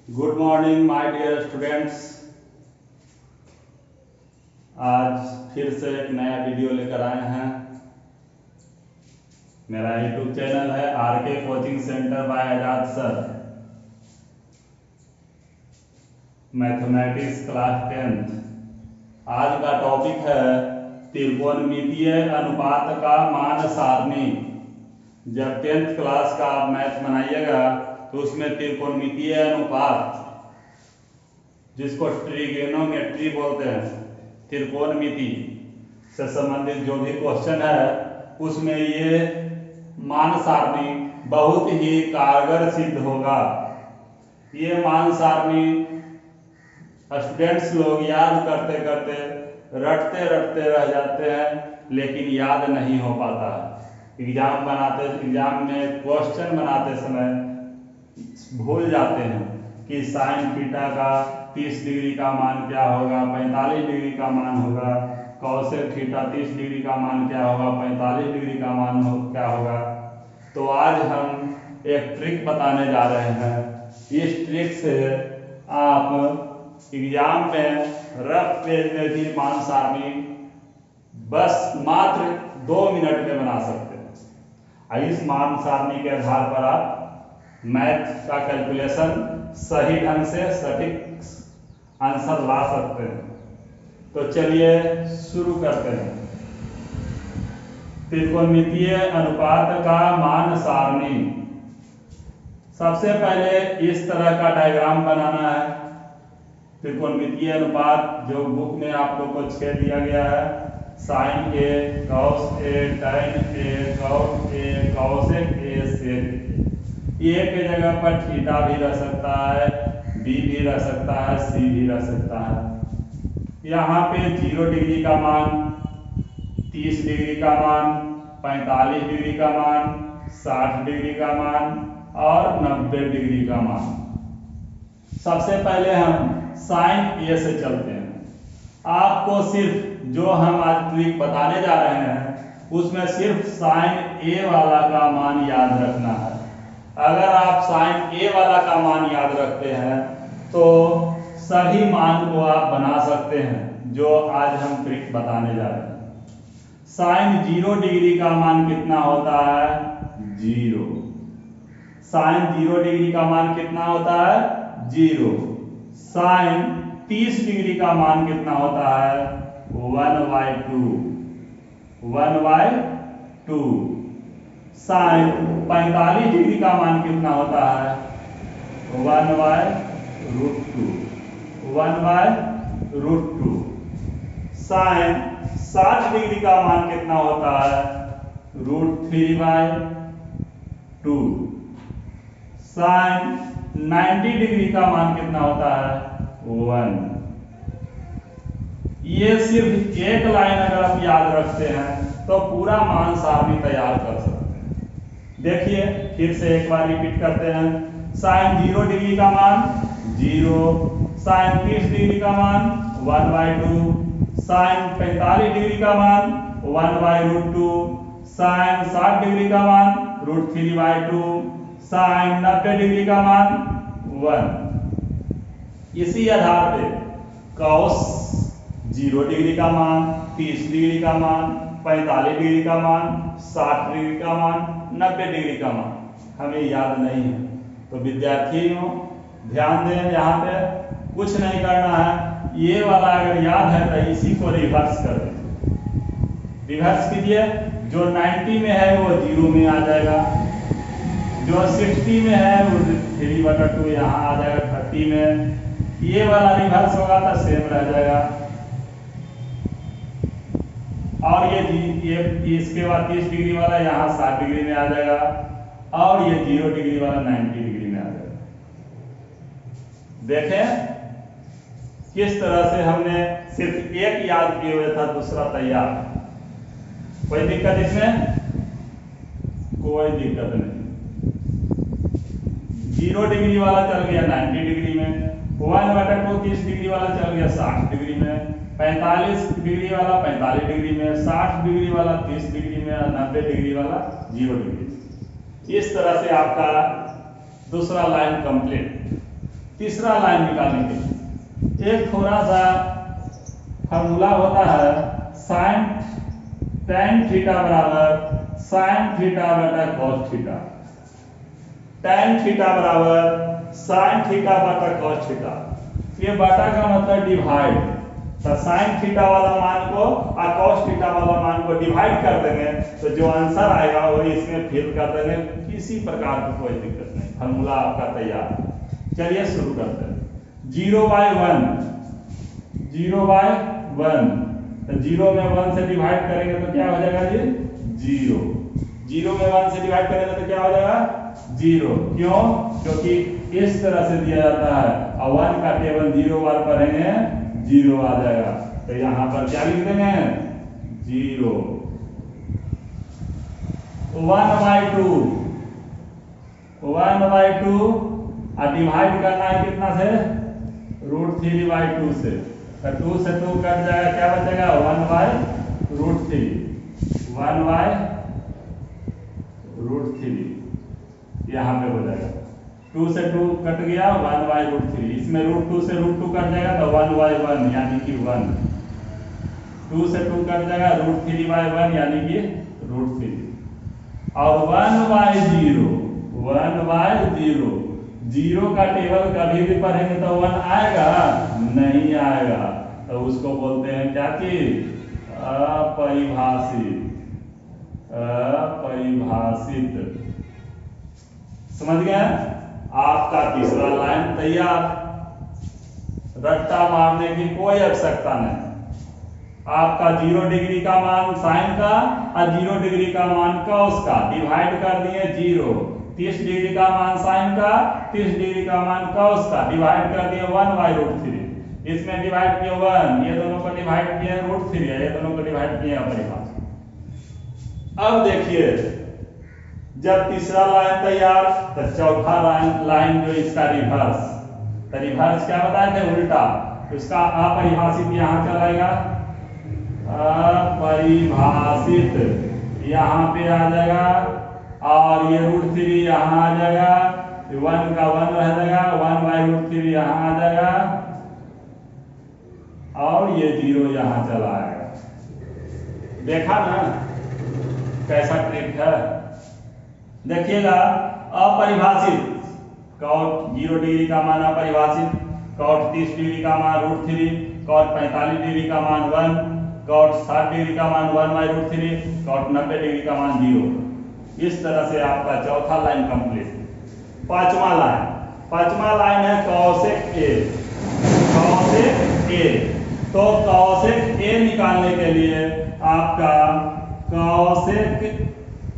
Good morning my dear students. आज फिर से एक नया वीडियो लेकर आए हैं। मेरा यूट्यूब चैनल है आरके कोचिंग सेंटर बाय आजाद सर। Mathematics class 10th। आज का टॉपिक है त्रिकोणमितीय अनुपात का मान सारणी। जब 10th क्लास का आप मैथ बनाइएगा तो उसमें त्रिकोणमितीय अनुपात, जिसको ट्रिगोनोमेट्री बोलते हैं, त्रिकोणमिति से संबंधित जो भी क्वेश्चन है उसमें ये मान सारणी बहुत ही कारगर सिद्ध होगा। ये मान सारणी स्टूडेंट्स लोग याद करते करते रटते रटते रह जाते हैं, लेकिन याद नहीं हो पाता है। एग्जाम में क्वेश्चन बनाते समय भूल जाते हैं कि साइन थीटा का 30 डिग्री का मान क्या होगा, 45 डिग्री का मान होगा, कॉसेक थीटा 30 डिग्री का मान क्या होगा, 45 डिग्री का मान क्या होगा। तो आज हम एक ट्रिक बताने जा रहे हैं। इस ट्रिक से आप एग्जाम में रफ पेज में भी मान सारणी बस मात्र 2 मिनट में बना सकते हैं। इस मान सारणी के आधार पर आप मैथ का कैलकुलेशन सही ढंग से सटीक आंसर ला सकते हैं। तो चलिए शुरू करते हैं। त्रिकोणमितीय अनुपात का मान सारणी। सबसे पहले इस तरह का डायग्राम बनाना है। त्रिकोणमितीय अनुपात जो बुक में आप लोग को 6 दिया गया है, साइन ए, कॉस ए, टाइन ए, कॉट ए, कॉसेक ए, सेक ए के जगह पर थीटा भी रह सकता है, बी भी रह सकता है, सी भी रह सकता है। यहाँ पे 0 डिग्री का मान, 30 डिग्री का मान, 45 डिग्री का मान, 60 डिग्री का मान और 90 डिग्री का मान। सबसे पहले हम साइन ए से चलते हैं। आपको सिर्फ जो हम आज ट्रिक बताने जा रहे हैं उसमें सिर्फ साइन ए वाला का मान याद रखना है। अगर आप साइन ए वाला का मान याद रखते हैं तो सभी मान को आप बना सकते हैं जो आज हम ट्रिक बताने जा रहे हैं। साइन 0 डिग्री का मान कितना होता है? 0। साइन 0 डिग्री का मान कितना होता है? 0। साइन 30 डिग्री का मान कितना होता है? 1/2। 1/2। साइन 45 डिग्री का मान कितना होता है? 1/√2। 1/√2। साइन 60 डिग्री का मान कितना होता है? √3/2। साइन 90 डिग्री का मान कितना होता है? 1। ये सिर्फ एक लाइन अगर आप याद रखते हैं तो पूरा मान सारणी तैयार कर सकते हैं। देखिए फिर से एक बार रिपीट करते हैं। साइन 0 डिग्री का मान 0, साइन 30 डिग्री का मान 1/2, साइन 45 डिग्री का मान 1/√2, साइन 60 डिग्री का मान √3/2, साइन 90 डिग्री का मान 1। इसी आधार पे कॉस 0 डिग्री का मान, 30 डिग्री का मान, 45 डिग्री का मान, 60 डिग्री का मान, 90 डिग्री का मान हमें याद नहीं है। तो विद्यार्थियों ध्यान दें, यहाँ पे कुछ नहीं करना है। ये वाला अगर याद है तो इसी को रिवर्स कर दें। रिवर्स कीजिए। जो 90 में है वो 0 में आ जाएगा, जो 60 में है वो 3/2 यहाँ आ जाएगा 30 में। ये वाला रिवर्स होगा तो सेम रह जाएगा। और ये इसके बाद 30 डिग्री वाला यहाँ 60 डिग्री में आ जाएगा और ये 0 डिग्री वाला 90 डिग्री में आ जाएगा। देखें किस तरह से हमने सिर्फ एक याद किए हुए था, दूसरा तैयार। कोई दिक्कत इसमें? कोई दिक्कत नहीं। 0 डिग्री वाला चल गया 90 डिग्री में, 1/2 30 डिग्री वाला चल गया 60 डिग्री में, 45 डिग्री वाला 45 डिग्री में, 60 डिग्री वाला 30 डिग्री में और 90 डिग्री वाला 0 डिग्री। इस तरह से आपका दूसरा लाइन कंप्लीट। तीसरा लाइन निकालने के लिए एक थोड़ा सा फॉर्मूला होता है, साइन tan थीटा बराबर साइन थीटा बटा cos थीटा। tan थीटा बराबर साइन थीटा बटा cos थीटा। ये बटा का मतलब डिवाइड, तो साइन थीटा वाला मान को और cos थीटा वाला मान को डिवाइड कर देंगे तो जो आंसर आएगा वो इसमें फिल कर देंगे, किसी प्रकार की कोई दिक्कत नहीं, फॉर्मूला आपका तैयार। चलिए शुरू करते हैं। 0/1 0/1, तो 0 में 1 से डिवाइड करेंगे तो क्या हो जाएगा जी 0। 0 में 1 से डिवाइड करेंगे तो क्या हो जाएगा 0। क्यों? क्योंकि इस तरह से दिया जाता है और 1 का टेबल 0 बार पढ़ेंगे 0 आ जाएगा, तो यहां पर क्या लिख देंगे 0। 1/2 और डिवाइड करना है कितना से √3/2 से, तो 2 से 2 कट जाएगा, क्या बचेगा 1/√3 यहाँ पे हो जाएगा। 2 से 2 कट गया 1/√3, इसमें √2 से √2 कट जाएगा तो 1/1 यानी कि 1। 2 से 2 कट जाएगा √3/1 यानी कि √3। और 1/0 0 का टेबल कभी भी पढ़ेंगे तो 1 आएगा नहीं आएगा, तो उसको बोलते हैं क्या चीज अपरिभाषित। समझ गए? आपका तीसरा लाइन तैयार, रट्टा मारने की कोई आवश्यकता नहीं। आपका 0 डिग्री का मान साइन का और 0 डिग्री का मान cos का डिवाइड कर दिए 0। 30 डिग्री का मान साइन का, 30 डिग्री का मान cos का डिवाइड कर दिए 1/√3। इसमें डिवाइड किए 1, ये दोनों को डिवाइड किए √3, ये दोनों को डिवाइड किए अपरिभाषित। अब देखिए जब तीसरा लाइन तैयार तो चौथा लाइन जो इसका रिवर्स, तो रिवर्स क्या बताए थे उल्टा, तो इसका अपरिभाषित यहाँ चलाएगा, अपरिभाषित यहाँ पे आ जाएगा और ये √3 यहाँ आ जाएगा, 1 का 1 रह जाएगा, 1/√3 यहाँ आ जाएगा और ये 0 यहाँ चला आएगा। देखा ना कैसा ट्रिक है? देखिएगा अपरिभाषित cot 0 डिग्री का मान अपरिभाषित, cot 30 डिग्री का मान √3, cot 45 डिग्री का मान 1, cot 60 डिग्री का मान 1/√3, cot 90 डिग्री का मान 0। इस तरह से आपका चौथा लाइन कंप्लीट। पांचवा लाइन है cosec A। तो cosec A निकालने के लिए आपका cosec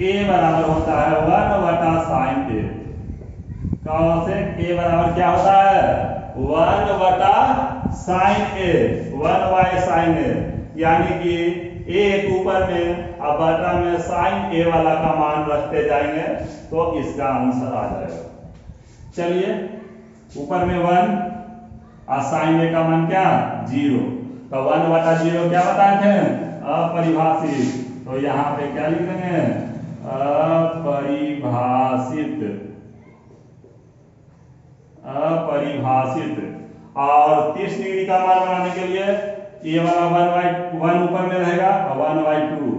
A बराबर होता है 1/sin A। cosec A बराबर क्या होता है 1/sin A, 1/sin A, यानी कि एक ऊपर में और बटा में sin A वाला का मान रखते जाएंगे तो इसका आंसर आ जाएगा। चलिए ऊपर में 1 और sin A का मान क्या 0, तो 1/0 क्या बताए थे अपरिभाषित, तो यहाँ पे क्या लिख देंगे अपरिभाषित। और 30 डिग्री का मान बनाने के लिए ये वाला 1/1 ऊपर में रहेगा और 1/2,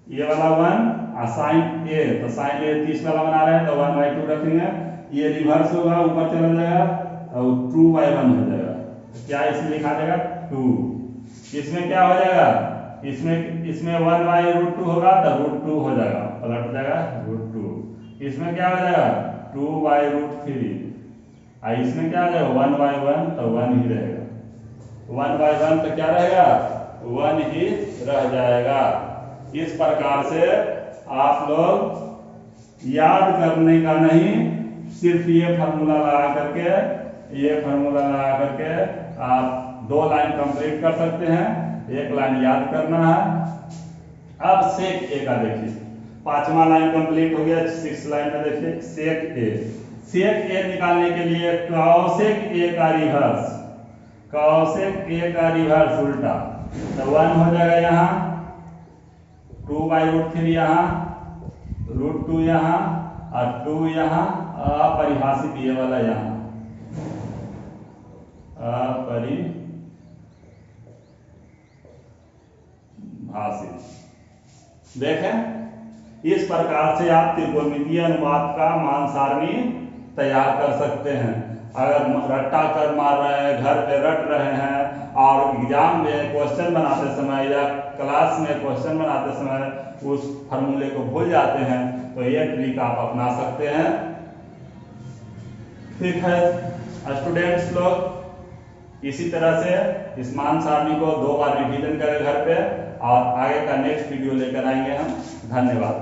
ये वाला 1 और sin A, तो sin A 30 वाला बना रहे हैं तो 1/2 रखेंगे, ये रिवर्स होगा ऊपर चला जाएगा और 2/1 हो जाएगा। क्या इसमें लिखा जाएगा 2। इसमें क्या हो जाएगा इसमें 1/√2 होगा तो √2 हो जाएगा, पलट जाएगा √2। इसमें क्या हो जाएगा 2/√3 और इसमें क्या हो जाएगा 1/1 तो 1 ही रहेगा, 1/1 तो क्या रहेगा 1 ही रह जाएगा। इस प्रकार से आप लोग याद करने का नहीं, सिर्फ ये फार्मूला लगा करके आप 2 लाइन कंप्लीट कर सकते हैं, 1 लाइन याद करना है। अब सेक ए का देखिए, 5वां लाइन कंप्लीट हो गया, 6 लाइन में देखिए सेक ए निकालने के लिए cosec A का रिवर्स उल्टा, तो 1 हो जाएगा यहाँ, 2/√3 यहाँ, √2 यहाँ और 2 यहाँ, अपरिभाषित ये वाला यहाँ, अपरिभाषित। देखें, इस प्रकार से आप त्रिकोणमितीय अनुपात का मान सारणी तैयार कर सकते हैं। अगर रट्टा कर मार रहे हैं, घर पे रट रहे हैं और एग्जाम में क्वेश्चन बनाते समय या क्लास में क्वेश्चन बनाते समय उस फार्मूले को भूल जाते हैं, तो ये ट्रिक आप अपना सकते हैं। ठीक है स्टूडेंट्स लोग, इसी तरह से इस मान सारणी को 2 बार रिवीजन करें घर पे और आगे का नेक्स्ट वीडियो लेकर आएंगे हम। धन्यवाद।